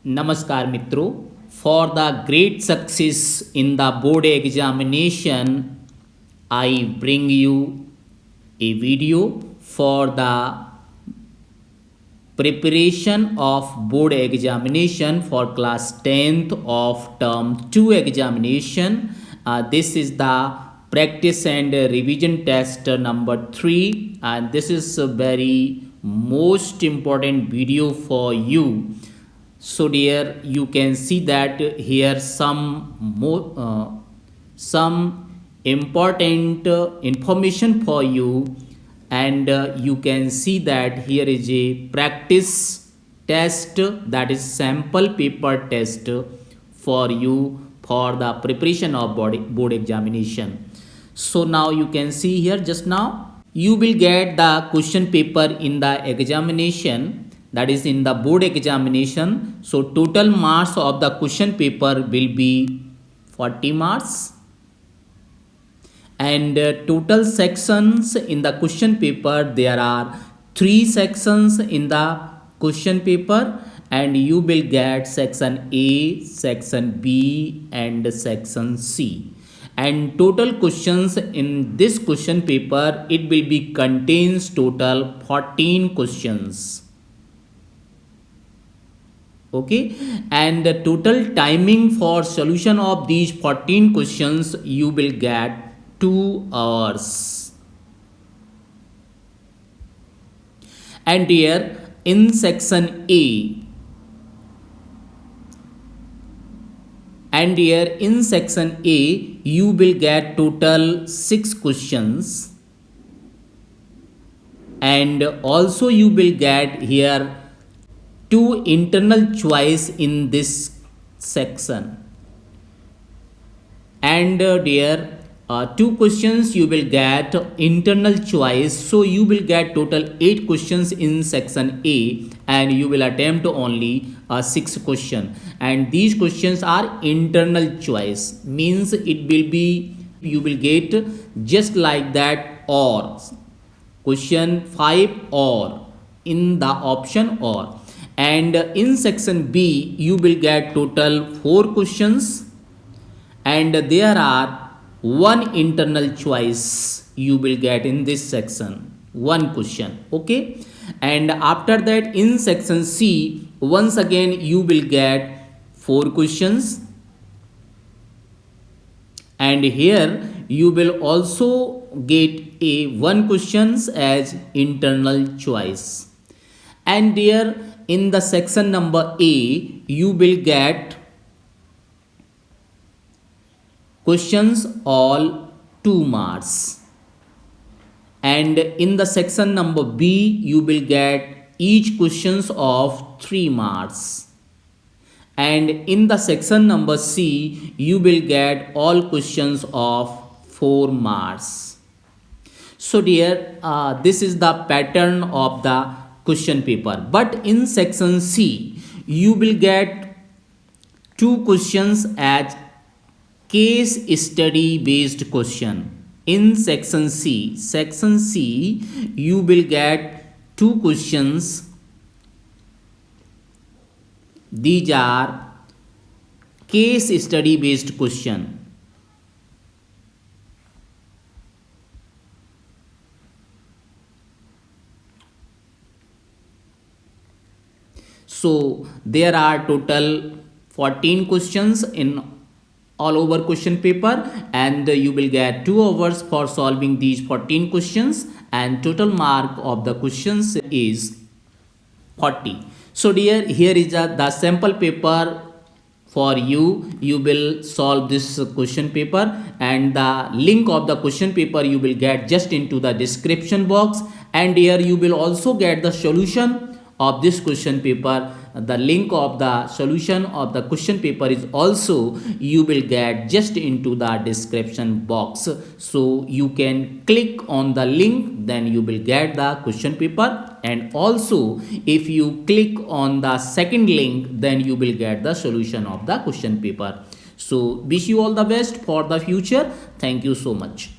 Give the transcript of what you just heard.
Namaskar Mitro. For the great success in the board examination, I bring you a video for the preparation of board examination for class 10th of term 2 examination. This is the practice and revision test number 3, and this is a very most important video for you. So dear, you can see that here some important information for you, and you can see that here is a practice test, that is sample paper test for you for the preparation of board examination. So now you can see here, just now you will get the question paper in the examination, that is in the board examination. So total marks of the question paper will be 40 marks, and total sections in the question paper, there are 3 sections in the question paper, and you will get section A, section B and section C. And total questions in this question paper, it will be contains total 14 questions. Okay, and the total timing for solution of these 14 questions, you will get 2 hours. And here in section A, you will get total 6 questions, and also you will get here 2 internal choice in this section, and dear 2 questions you will get internal choice. So you will get total 8 questions in section A, and you will attempt only 6 question, and these questions are internal choice, means it will be, you will get just like that, or question 5 or in the option or. And in section B, you will get total 4 questions, and there are 1 internal choice you will get in this section, 1 question. Okay, and after that in section C, once again you will get 4 questions, and here you will also get a 1 questions as internal choice. And there in the section number A, you will get questions all 2 marks, and in the section number B, you will get each questions of 3 marks, and in the section number C, you will get all questions of 4 marks. So dear, this is the pattern of the question paper. But in section C, you will get 2 questions as case study based question. In section C, you will get 2 questions. These are case study based question. So there are total 14 questions in all over question paper, and you will get 2 hours for solving these 14 questions, and total mark of the questions is 40. So dear, here is the sample paper for you. You will solve this question paper, and the link of the question paper you will get just into the description box, and here you will also get the solution of this question paper. The link of the solution of the question paper is also you will get just into the description box, so you can click on the link, then you will get the question paper, and also if you click on the second link, then you will get the solution of the question paper. So wish you all the best for the future. Thank you so much.